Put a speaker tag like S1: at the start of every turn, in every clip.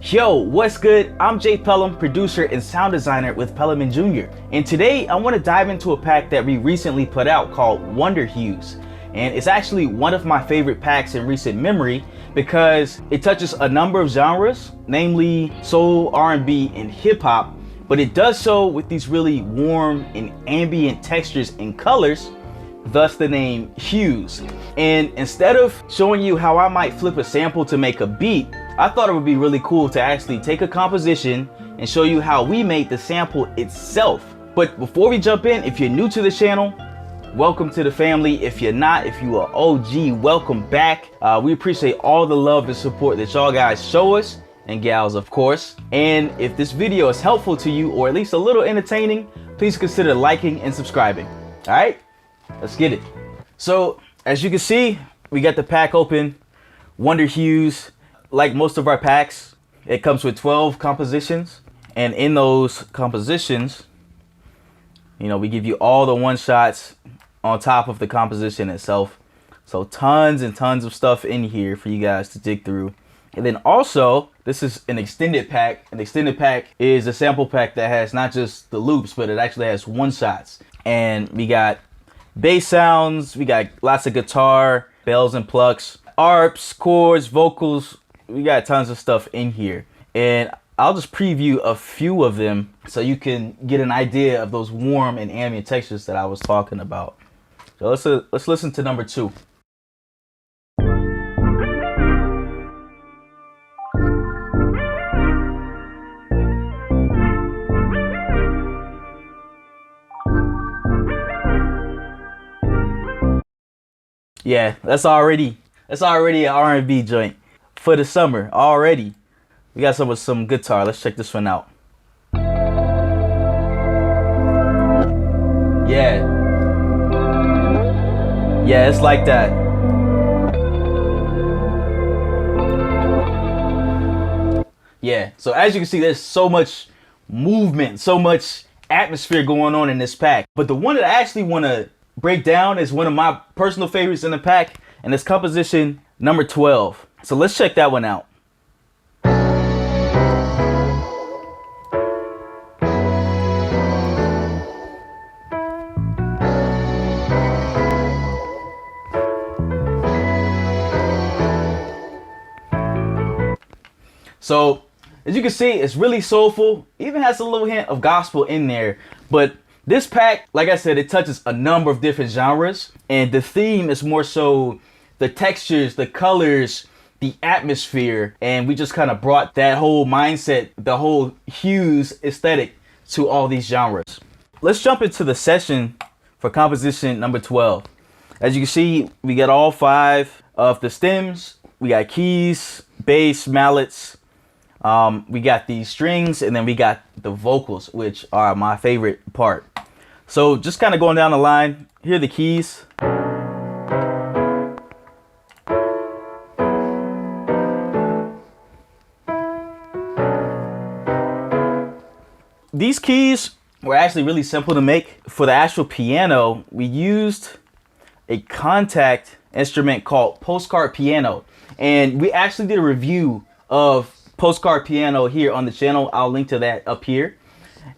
S1: Yo, what's good? I'm Jay Pelham, producer and sound designer with Pelham & Jr. And today I want to dive into a pack that we recently put out called Wonder Hues. And it's actually one of my favorite packs in recent memory because it touches a number of genres, namely soul, R&B, and hip hop, but it does so with these really warm and ambient textures and colors, thus the name Hues. And instead of showing you how I might flip a sample to make a beat, I thought it would be really cool to actually take a composition and show you how we made the sample itself. But before we jump in, if you're new to the channel, welcome to the family. If you're not, if you are OG, welcome back. We appreciate all the love and support that y'all guys show us, and gals of course. And if this video is helpful to you, or at least a little entertaining, please consider liking and subscribing. All right, let's get it. So as you can see, we got the pack open, Wonder Hues. Like most of our packs, it comes with 12 compositions, and in those compositions, we give you all the one shots on top of the composition itself. So tons and tons of stuff in here for you guys to dig through. And then also, this is an extended pack. An extended pack is a sample pack that has not just the loops, but it actually has one shots. And we got bass sounds, we got lots of guitar, bells and plucks, arps, chords, vocals. We got tons of stuff in here, and I'll just preview a few of them so you can get an idea of those warm and ambient textures that I was talking about. So let's listen to number 2. Yeah, that's already an R&B joint. For the summer already. We got some guitar. Let's check this one out. Yeah, it's like that. Yeah, so as you can see, there's so much movement, so much atmosphere going on in this pack. But the one that I actually want to break down is one of my personal favorites in the pack, and it's composition number 12. So let's check that one out. So as you can see, it's really soulful, even has a little hint of gospel in there. But this pack, like I said, it touches a number of different genres, and the theme is more so the textures, the colors, the atmosphere, and we just kind of brought that whole mindset, the whole Hues aesthetic to all these genres. Let's jump into the session for composition number 12. As you can see, we got all 5 of the stems. We got keys, bass, mallets. We got these strings, and then we got the vocals, which are my favorite part. So just kind of going down the line, here are the keys. These keys were actually really simple to make. For the actual piano, we used a contact instrument called Postcard Piano. And we actually did a review of Postcard Piano here on the channel. I'll link to that up here.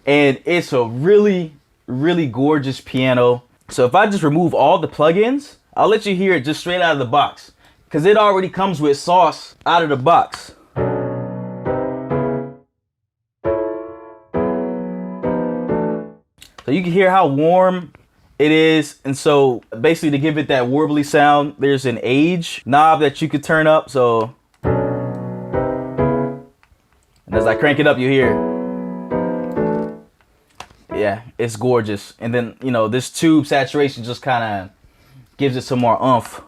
S1: And it's a really, really gorgeous piano. So if I just remove all the plugins, I'll let you hear it just straight out of the box, because it already comes with sauce out of the box. So you can hear how warm it is. And so basically, to give it that warbly sound, there's an age knob that you could turn up. So, and as I crank it up, you hear, yeah, it's gorgeous. And then, this tube saturation just kind of gives it some more oomph.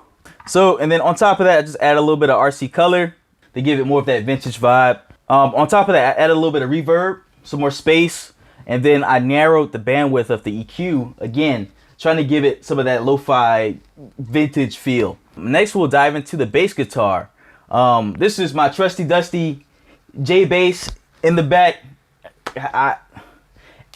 S1: So, and then on top of that, I just add a little bit of RC color to give it more of that vintage vibe. On top of that, I added a little bit of reverb, some more space. And then I narrowed the bandwidth of the EQ, again, trying to give it some of that lo-fi vintage feel. Next, we'll dive into the bass guitar. This is my trusty dusty J bass in the back.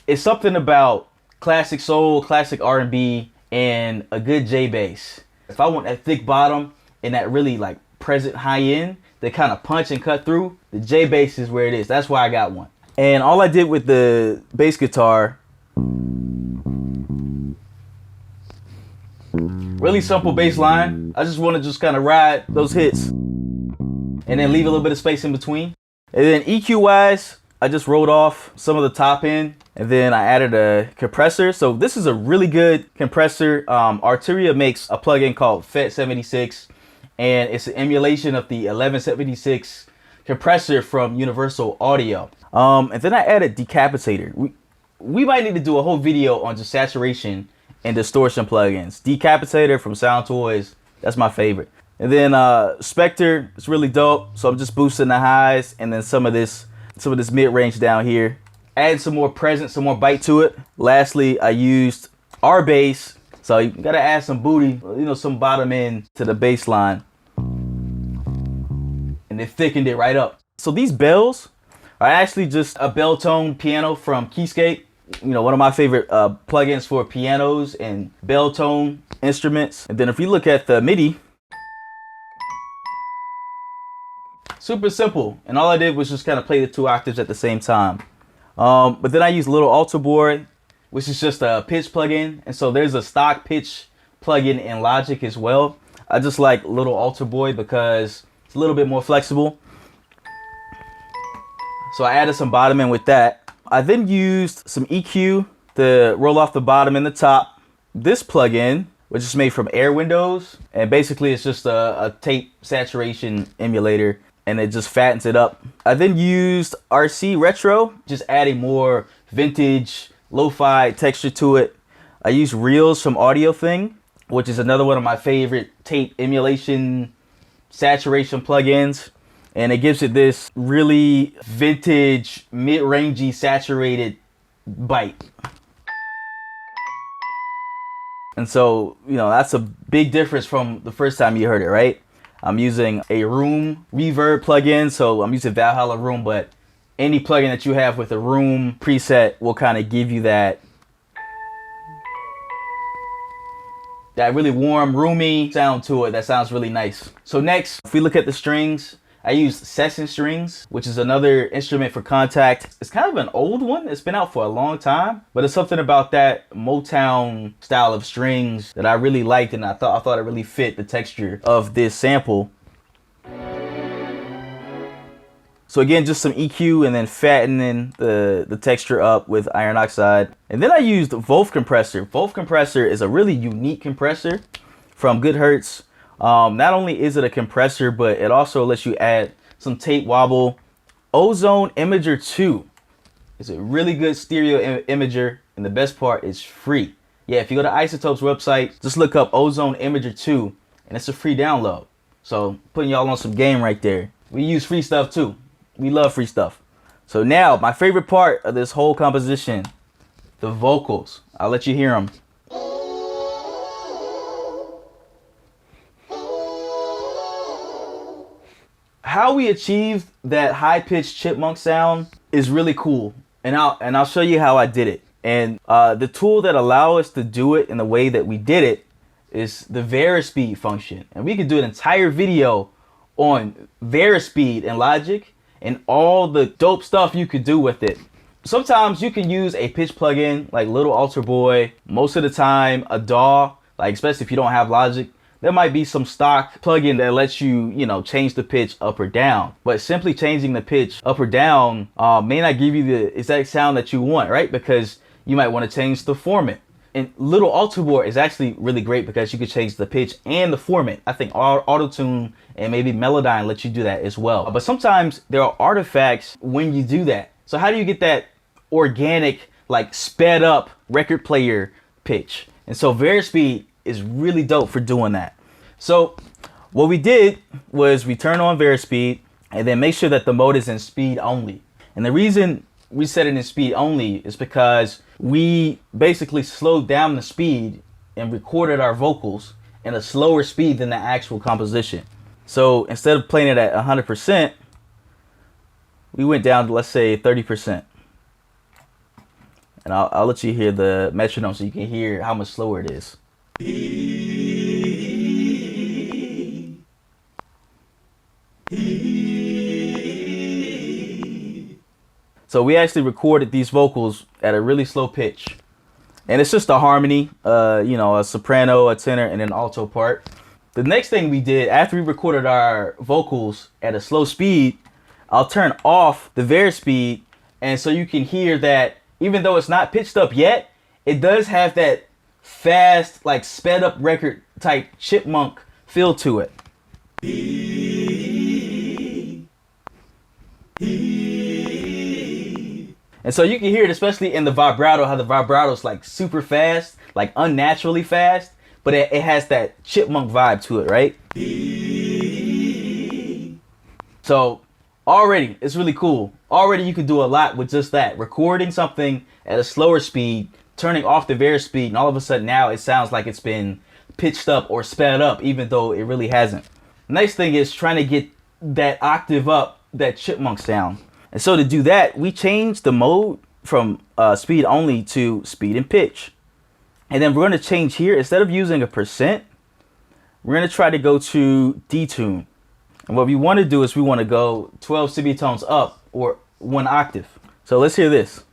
S1: It's something about classic soul, classic R&B, and a good J bass. If I want that thick bottom and that really like present high end that kind of punch and cut through, the J bass is where it is. That's why I got one. And all I did with the bass guitar, really simple bass line. I just want to just kind of ride those hits and then leave a little bit of space in between. And then EQ wise, I just rolled off some of the top end, and then I added a compressor. So this is a really good compressor. Arturia makes a plugin called FET76, and it's an emulation of the 1176 compressor from Universal Audio. And then I added decapitator. We might need to do a whole video on just saturation and distortion plugins. Decapitator from Sound Toys, that's my favorite. And then Spectre, it's really dope. So I'm just boosting the highs, and then some of this mid-range down here. Add some more presence, some more bite to it. Lastly, I used our bass. So you gotta add some booty, some bottom end to the bass line. And it thickened it right up. So these bells are actually just a bell tone piano from Keyscape. One of my favorite plugins for pianos and bell tone instruments. And then if you look at the MIDI, super simple. And all I did was just kind of play the 2 octaves at the same time. But then I used Little Alter Boy, which is just a pitch plugin. And so there's a stock pitch plugin in Logic as well. I just like Little Alter Boy because it's a little bit more flexible. So I added some bottom end with that. I then used some EQ to roll off the bottom and the top. This plugin, which is made from Air Windows, and basically it's just a tape saturation emulator, and it just fattens it up. I then used RC Retro, just adding more vintage, lo-fi texture to it. I used Reels from Audio Thing, which is another one of my favorite tape emulation saturation plugins. And it gives it this really vintage, mid-rangey, saturated bite. And so, that's a big difference from the first time you heard it, right? I'm using a Room reverb plugin, so I'm using Valhalla Room, but any plugin that you have with a Room preset will kind of give you that really warm, roomy sound to it that sounds really nice. So next, if we look at the strings, I used Session Strings, which is another instrument for Contact. It's kind of an old one. It's been out for a long time, but it's something about that Motown style of strings that I really liked, and I thought it really fit the texture of this sample. So again, just some EQ and then fattening the texture up with iron oxide. And then I used Wolf Compressor. Wolf Compressor is a really unique compressor from Good Hertz. Not only is it a compressor, but it also lets you add some tape wobble. Ozone Imager 2 is a really good stereo imager, and the best part is free. Yeah, if you go to Isotope's website, just look up Ozone Imager 2, and it's a free download. So putting y'all on some game right there. We use free stuff too. We love free stuff. So now, my favorite part of this whole composition, the vocals. I'll let you hear them. How we achieved that high-pitched chipmunk sound is really cool, and I'll show you how I did it. And the tool that allows us to do it in the way that we did it is the Varispeed function, and we could do an entire video on Varispeed in Logic and all the dope stuff you could do with it. Sometimes you can use a pitch plugin like Little Alter Boy. Most of the time, a DAW, like especially if you don't have Logic, there might be some stock plugin that lets you, change the pitch up or down. But simply changing the pitch up or down may not give you the exact sound that you want, right? Because you might want to change the format. And Little Alter Boy is actually really great because you can change the pitch and the format. I think Auto-Tune and maybe Melodyne let you do that as well. But sometimes there are artifacts when you do that. So how do you get that organic, like sped up record player pitch? And so Varispeed is really dope for doing that. So what we did was we turn on Varispeed and then make sure that the mode is in speed only. And the reason we set it in speed only is because we basically slowed down the speed and recorded our vocals in a slower speed than the actual composition. So instead of playing it at 100%, we went down to, let's say, 30%. And I'll let you hear the metronome so you can hear how much slower it is. So we actually recorded these vocals at a really slow pitch. And it's just a harmony, you know, a soprano, a tenor, and an alto part. The next thing we did after we recorded our vocals at a slow speed, I'll turn off the varispeed, and so you can hear that even though it's not pitched up yet, it does have that fast, like sped up record type chipmunk feel to it. And so you can hear it especially in the vibrato, how the vibrato is like super fast, like unnaturally fast, but it has that chipmunk vibe to it, right? So already, it's really cool. Already you can do a lot with just that. Recording something at a slower speed, turning off the varispeed, and all of a sudden now it sounds like it's been pitched up or sped up, even though it really hasn't. Next thing is trying to get that octave up, that chipmunk sound. And so to do that, we changed the mode from speed only to speed and pitch. And then we're going to change here, instead of using a percent, we're going to try to go to detune. And what we want to do is we want to go 12 semitones up, or 1 octave. So let's hear this.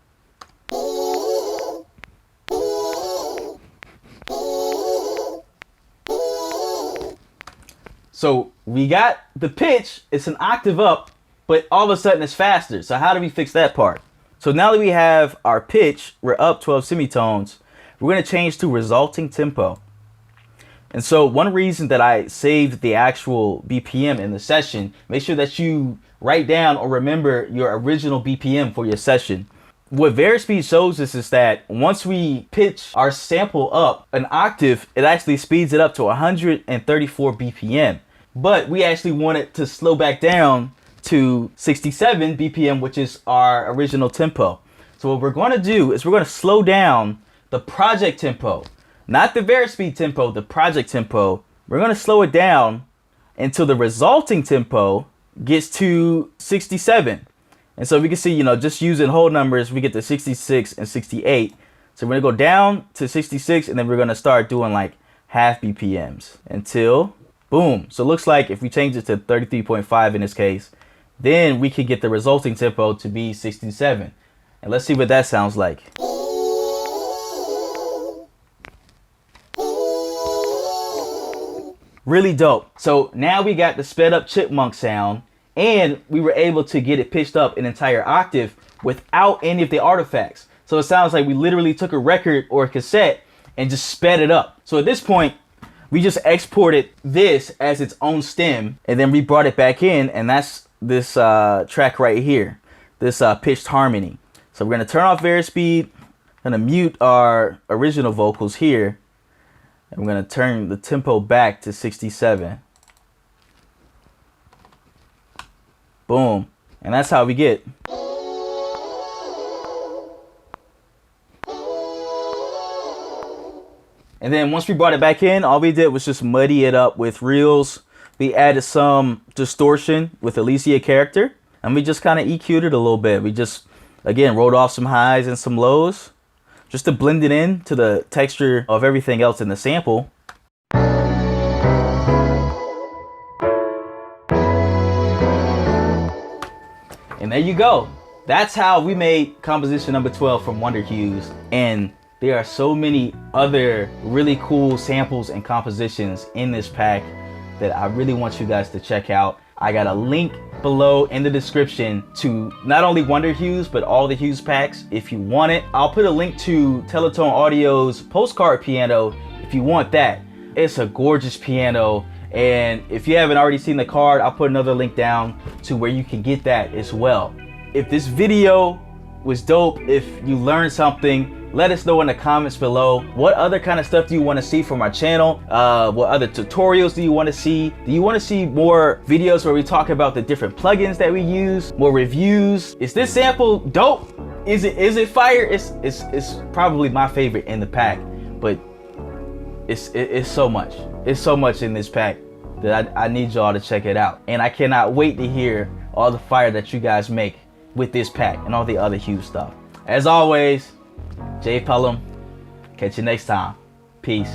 S1: So we got the pitch, it's an octave up, but all of a sudden it's faster. So how do we fix that part? So now that we have our pitch, we're up 12 semitones, we're going to change to resulting tempo. And so one reason that I saved the actual BPM in the session, make sure that you write down or remember your original BPM for your session. What varispeed shows us is that once we pitch our sample up an octave, it actually speeds it up to 134 BPM. But we actually want it to slow back down to 67 BPM, which is our original tempo. So what we're going to do is we're going to slow down the project tempo, not the varispeed tempo, the project tempo. We're going to slow it down until the resulting tempo gets to 67. And so we can see, you know, just using whole numbers, we get to 66 and 68. So we're going to go down to 66, and then we're going to start doing like half BPMs until boom. So it looks like if we change it to 33.5 in this case, then we could get the resulting tempo to be 67. And let's see what that sounds like. Really dope. So now we got the sped up chipmunk sound, and we were able to get it pitched up an entire octave without any of the artifacts. So it sounds like we literally took a record or a cassette and just sped it up. So at this point, we just exported this as its own stem, and then we brought it back in, and that's this track right here, this pitched harmony. So we're gonna turn off varispeed, gonna mute our original vocals here, and we're gonna turn the tempo back to 67. Boom. And that's how we get. And then once we brought it back in, all we did was just muddy it up with reels. We added some distortion with Alicia character, and we just kind of EQ'd it a little bit. We just, again, wrote off some highs and some lows just to blend it in to the texture of everything else in the sample. And there you go. That's how we made composition number 12 from Wonder Hues. And there are so many other really cool samples and compositions in this pack that I really want you guys to check out. I got a link below in the description to not only Wonder Hues, but all the Hues packs if you want it. I'll put a link to Teletone Audio's postcard piano if you want that. It's a gorgeous piano. And if you haven't already seen the card, I'll put another link down to where you can get that as well. If this video was dope, if you learned something, let us know in the comments below. What other kind of stuff do you want to see from our channel? What other tutorials do you want to see? Do you want to see more videos where we talk about the different plugins that we use? More reviews? Is this sample dope? Is it fire? It's probably my favorite in the pack, but it's so much. It's so much in this pack that I need y'all to check it out. And I cannot wait to hear all the fire that you guys make with this pack and all the other Hues stuff. As always, J Pelham. Catch you next time. Peace.